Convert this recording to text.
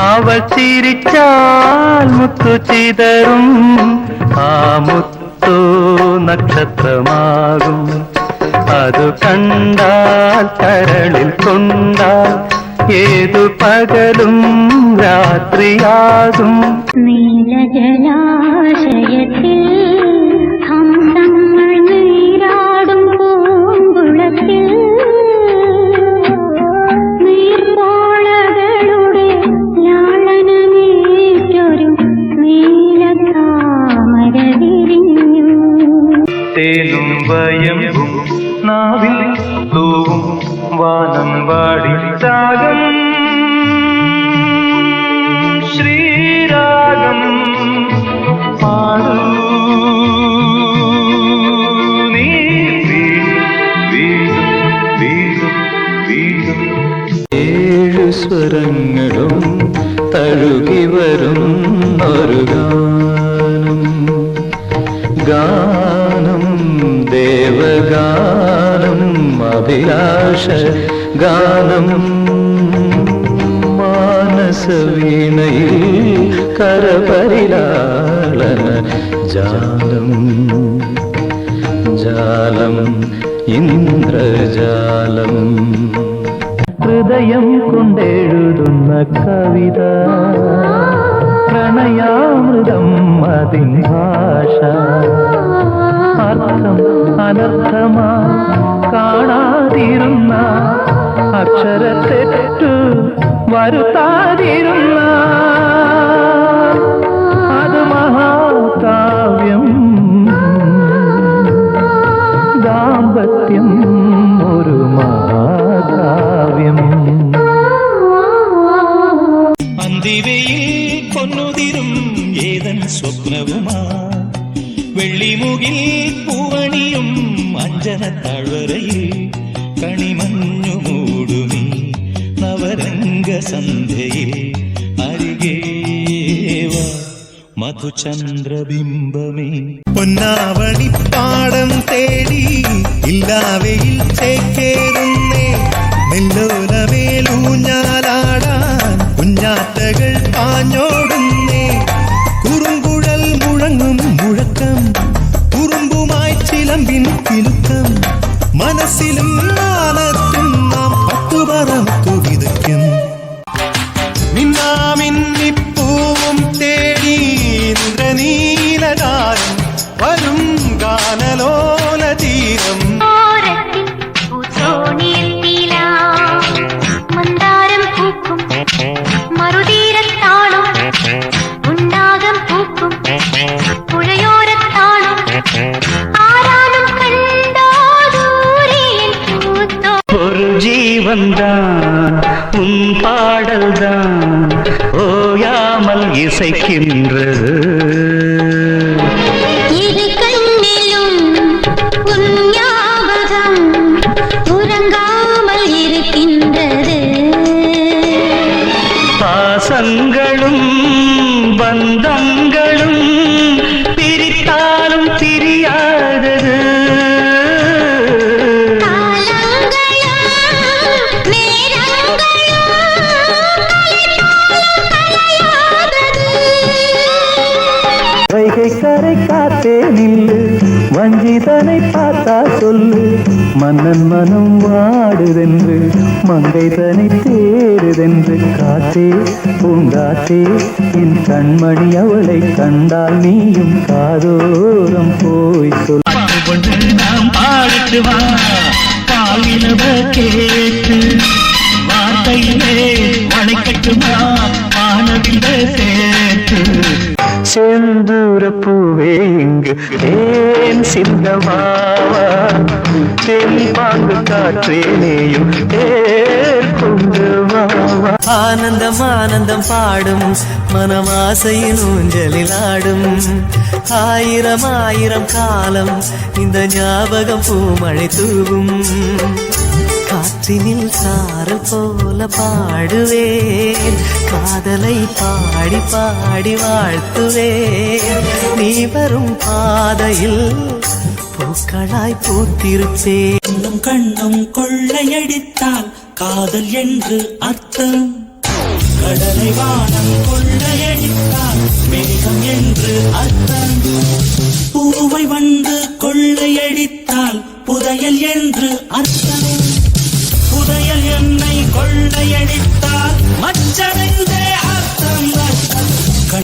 അവൾ ചിരിച്ചാൽ മുത്തു ചിതറും ആ മുത്തു നക്ഷത്രമാകും അതു കണ്ടാൽ കരളിൽ കൊണ്ടാൽ ഏതു പകലും രാത്രിയാകും നീലജലാശയത്തിൽ ഹംസങ്ങൾ നീരാടും പൂങ്കുളത്തിൽ നീർപ്പോളകളുടെ ലാളനമേറ്റൊരു നീലത്താമര വിരിഞ്ഞു തേനും വയമ്പും നാവിൽ തൂവും വാനം വാടി രാഗം ശ്രീരാഗം പാടൂ നീ ഏഴു സ്വരങ്ങളും തഴുകി വരും ഒരു ഗാനം ദേവഗാനം അഭിലാഷ ഗാനം മാനസവീണയിൽ കരപരിലാളന ജാലം ജാലം ഇന്ദ്രജാലം ഹൃദയം കൊണ്ടെഴുതുന്ന കവിത പ്രണയാമൃതം അതിൻ ഭാഷ അർത്ഥം അനർത്ഥമാ കാണാതിരുന്ന അക്ഷരത്തെറ്റു വരുത്താതിരുന്ന അത് മഹാകാവ്യം ദാമ്പത്യം ഒരു മഹാകാവ്യം അന്തിവയിൽ പൊന്നുതിരും ഏതൻ സ്വപ്നവുമാ വെള്ളിമുകിൽ പൂവണിയും അഞ്ജന താഴ്വരയിൽ കണിമഞ്ഞു മൂടുമീ നവരംഗ സന്ധ്യയിൽ അരികേവ മധുചന്ദ്രബിംബമേ പൊന്നാവണിപ്പാടം തേടി ഇല്ലാവയിൽ ചേക്കേറുന്നേ നെല്ലോലമേലൂഞ്ഞാലാടാൻ കുഞ്ഞാറ്റകൾ പാഞ്ഞോടുന്നേ കുറുങ്കുഴൽ മുഴങ്ങും മുഴക്കം കുറുമ്പുമായി ചിലമ്പിൻ കിലുക്കം മനസ്സിലും മാനത്തും നാം പട്ടുപറത്തു വിതയ്ക്കും മിന്നാമിന്നിപ്പൂവും തേടി ഇന്ദ്രനീലകാരം വരും ഗാനലോല തീരം മന്ദാരം പൂക്കും മറുതീരത്താളും ഉന്നാകം പൂക്കും പുഴയോരത്താളും ആരാനും കണ്ടോ ദൂരെയിൽ പൂത്തോ ஒரு ஜீவன்தான் உன் பாடல்தான் ஓயாமல் இசைக்கின்றது இது கண்ணிலும் உன் ஞாபகம் உறங்காமல் இருக்கின்றது பாசங்களும் பந்தங்களும் பிரித்தாலும் பிரியாதது வைகை கரை காத்தே நில்லு வஞ்சிதனை பார்த்தா சொல்லு மன்னன் மனம் வாடுதென்று மங்கை தனை தேடுதென்று காத்தே பூங்காத்தே என் கண்மணி அவளை கண்டால் நீயும் காதோரம் போய் சொல் நாம் பாடுவா காலிலவ கேட்டு வார்த்தையிலே வளைக்கட்டுமா வானவில்ல சேர்த்து செந்தூர பூவே இங்கு ஏன் சிந்தமாவா தென் பாங்கு காற்றேனையும் ஏற்கொண்டு வாவா ஆனந்தம் ஆனந்தம் பாடும் மனமாசையின் ஊஞ்சலில் ஆடும் ஆயிரம் ஆயிரம் காலம் இந்த ஞாபகம் பூமழை தூவும் காற்றினில் சாரல் போல பாடுவேன் காதலை பாடி பாடி வாழ்த்துவேன் நீ வரும் பாதையில் பூக்களாய் பூத்திருப்பேன் கண்ணும் கொள்ளையடித்தால் காதல் என்று அர்த்தம் கடலை வானம் கொள்ளையடித்தால் மேகம் என்று அர்த்தம். பூவை வந்து கொள்ளையடித்தால் புதையல் என்று அர்த்தம். புதையல் என்னை கொள்ள